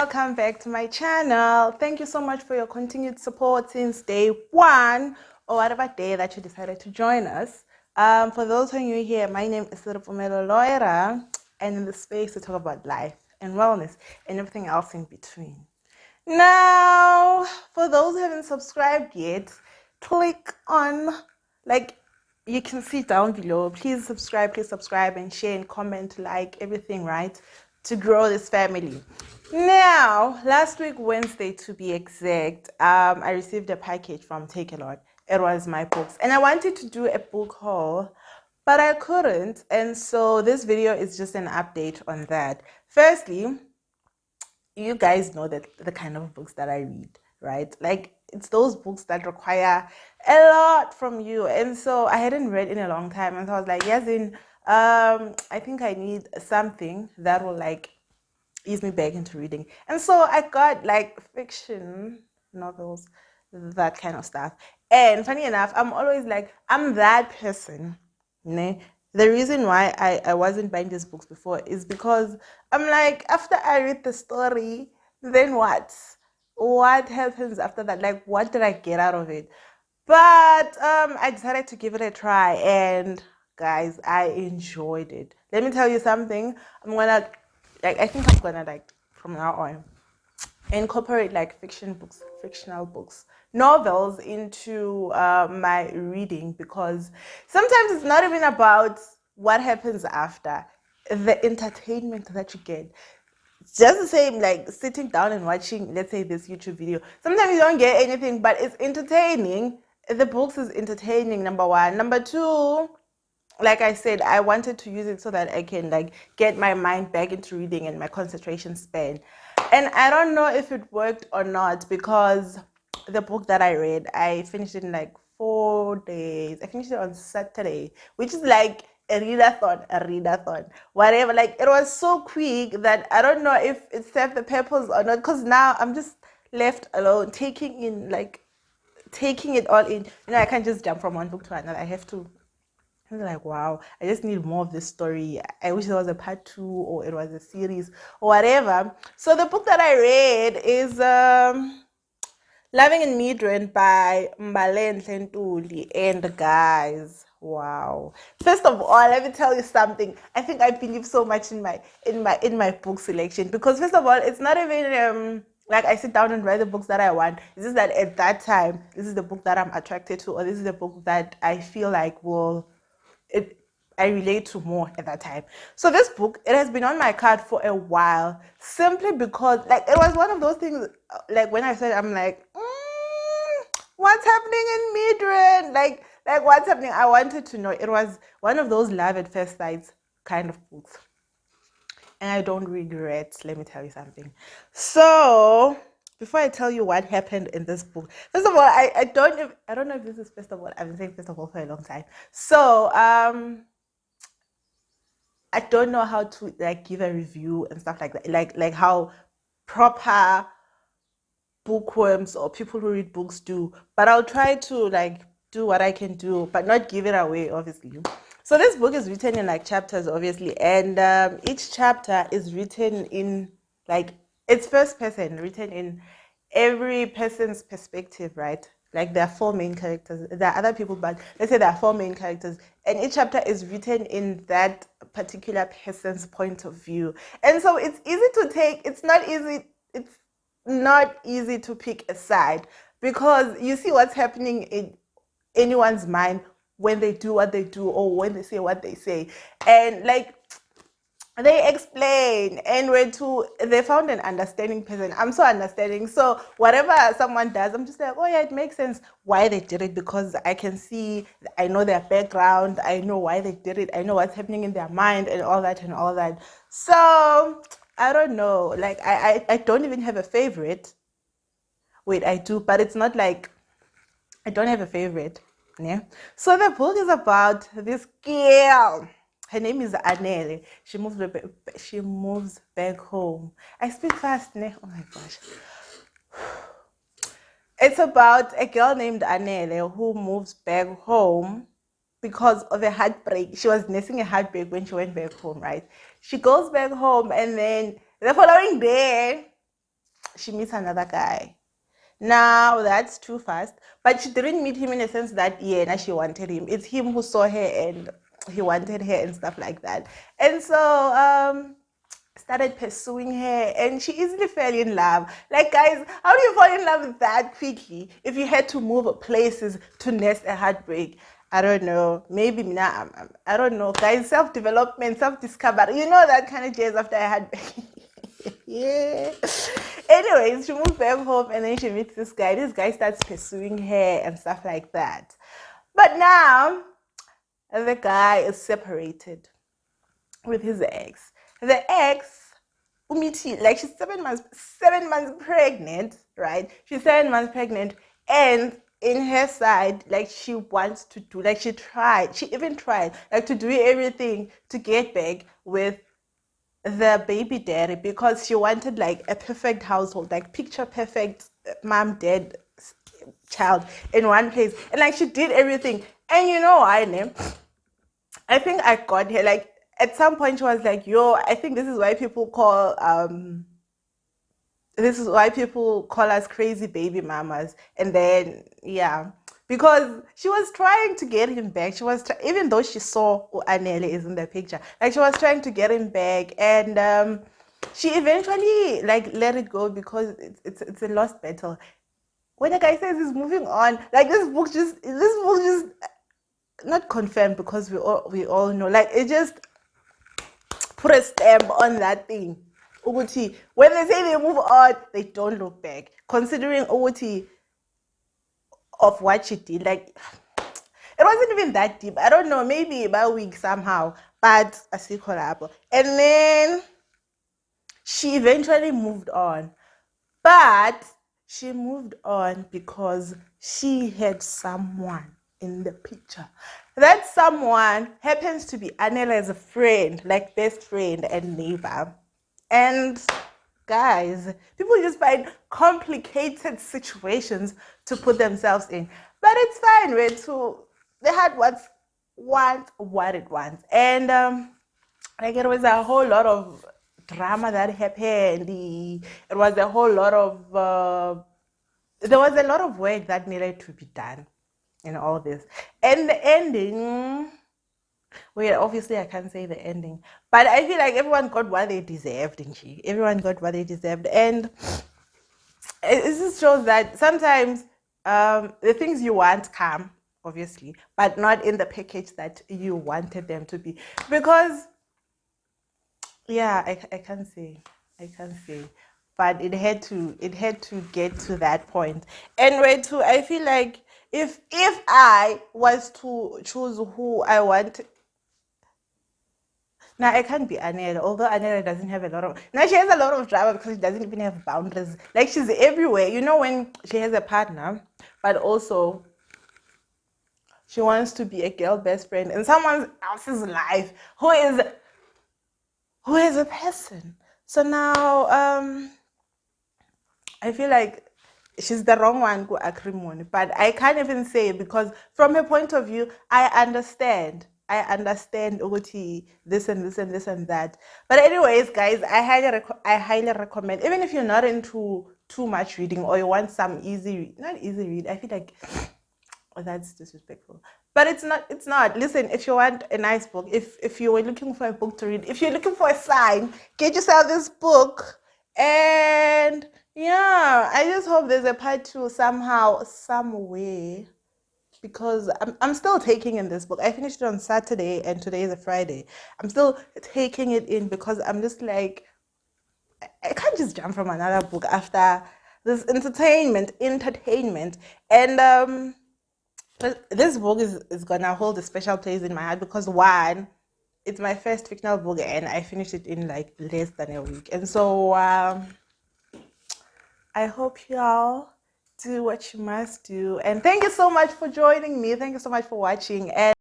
welcome back to my channel. Thank you so much for your continued support since day one or whatever day that you decided to join us. For those who are new here, my name is Sirupumelo Loira, and in this space we talk about life and wellness and everything else in between. Now, for those who haven't subscribed yet, click on, you can see down below. Please subscribe and share and comment, like everything, right? To grow this family. Now, last week, Wednesday to be exact, I received a package from Take a Lot. It was my books. And I wanted to do a book haul, but I couldn't. And so this video is just an update on that. Firstly, you guys know that the kind of books that I read, right? Like, it's those books that require a lot from you. And so I hadn't read in a long time. And so I was like, yes, I think I need something that will ease me back into reading. And so I got like fiction novels, that kind of stuff. And funny enough, I'm that person. Ne? The reason why I wasn't buying these books before is because I'm like, after I read the story, then what? What happens after that? Like, what did I get out of it? But I decided to give it a try, and guys, I enjoyed it. Let me tell you something. I think I'm gonna from now on incorporate like fictional books, novels into my reading, because sometimes it's not even about what happens after, the entertainment that you get. It's just the same like sitting down and watching, let's say, this YouTube video. Sometimes you don't get anything, but it's entertaining. The books is entertaining, number one. Number two, like I said, I wanted to use it so that I can get my mind back into reading and my concentration span. And I don't know if it worked or not, because the book that I read, I finished it in like 4 days. I finished it on Saturday, which is like a readathon, whatever. Like, it was so quick that I don't know if it served the purpose or not, because now I'm just left alone taking it all in. I can't just jump from one book to another. I have to. I was like, wow, I just need more of this story. I wish there was a part 2, or it was a series, or whatever. So the book that I read is Loving in Midrand by Midrand. And guys, wow. First of all, let me tell you something. I think I believe so much in my book selection, because first of all, it's not even like I sit down and read the books that I want. It's just that at that time, this is the book that I'm attracted to, or this is the book that I feel like I relate to more at that time. So this book, it has been on my card for a while, simply because it was one of those things. Like, when I said, I'm like, what's happening in Midrand? Like what's happening? I wanted to know. It was one of those love at first sight kind of books, and I don't regret. Let me tell you something. So before I tell you what happened in this book, first of all, I don't know if this is first of all. I've been saying first of all for a long time. So I don't know how to give a review and stuff like that, like how proper bookworms or people who read books do. But I'll try to do what I can do, but not give it away, obviously. So this book is written in chapters, obviously, and each chapter is written in it's first person, written in every person's perspective, right? Like, there are 4 main characters. There are other people, but let's say there are 4 main characters, and each chapter is written in that particular person's point of view. And so it's easy to take. It's not easy to pick a side, because you see what's happening in anyone's mind when they do what they do, or when they say what they say, and they explain, and they found an understanding person. I'm so understanding, so whatever someone does, I'm just like, oh yeah, it makes sense why they did it, because I know their background, I know why they did it, I know what's happening in their mind, and all that. So I don't know, I don't even have a favorite. Wait, I do, but it's not like I don't have a favorite. Yeah. So the book is about this girl. Her name is Anele. She moves back home. I speak fast, ne? Oh my gosh. It's about a girl named Anele who moves back home because of a heartbreak. She was nursing a heartbreak when she went back home, right? She goes back home, and then the following day, she meets another guy. Now that's too fast, but she didn't meet him in a sense that now she wanted him. It's him who saw her and he wanted her and stuff like that. And so started pursuing her and she easily fell in love. Like, guys, how do you fall in love that quickly if you had to move places to nest a heartbreak? I don't know. Maybe I don't know, guys. Self-development, self-discovery. You know that kind of jazz after a heartbreak. Yeah. Anyways, she moved back home and then she meets this guy. This guy starts pursuing her and stuff like that. But now the guy is separated with his ex. The ex, Umiti, like she's 7 months pregnant, right? She's 7 months pregnant, and in her side, like she wants to do, like she even tried, like to do everything to get back with the baby daddy because she wanted like a perfect household, like picture perfect mom, dad, child in one place. And like she did everything. And you know, I think I got her. Like at some point she was like, yo, I think this is why people call us crazy baby mamas. And then yeah, because she was trying to get him back. She was even though she saw Anele is in the picture, like she was trying to get him back, and she eventually like let it go because it's a lost battle. When a guy says he's moving on, like this book just not confirmed because we all know, like it just put a stamp on that thing. Uguti, when they say they move on, they don't look back. Considering Uguti of what she did, like it wasn't even that deep. I don't know, maybe about a week somehow, but I see collab. And then she eventually moved on. But she moved on because she had someone in the picture. That someone happens to be Anela's friend, like best friend and neighbor. And guys, people just find complicated situations to put themselves in. But it's fine, right? So they had what it wants. And like it was a whole lot of drama that happened. It was a whole lot of there was a lot of work that needed to be done in all this. And the ending, well, obviously I can't say the ending, but I feel like everyone got what they deserved, didn't she? Everyone got what they deserved. And it just shows that sometimes the things you want come, obviously, but not in the package that you wanted them to be. Because yeah, I can't say. I can't say. But it had to get to that point. Anyway, too, I feel like if I was to choose who I want, now I can't be Anela, although Anela doesn't have a lot of, now she has a lot of drama because she doesn't even have boundaries. Like she's everywhere. You know, when she has a partner, but also she wants to be a girl best friend in someone else's life who is a person. So now I feel like she's the wrong one to acrimony, but I can't even say it because from her point of view, I understand. I understand Uguti, this and this and this and that. But anyways, guys, I highly recommend, even if you're not into too much reading or you want some not easy read. I feel like oh, that's disrespectful. But it's not. Listen, if you want a nice book, if you were looking for a book to read, if you're looking for a sign, get yourself this book. And yeah, I just hope there's a part two somehow, some way. Because I'm still taking in this book. I finished it on Saturday and today is a Friday. I'm still taking it in because I'm just like I can't just jump from another book after this entertainment. And but this book is gonna hold a special place in my heart because one, it's my first fictional book and I finished it in like less than a week. And so I hope y'all do what you must do. And thank you so much for joining me. Thank you so much for watching. And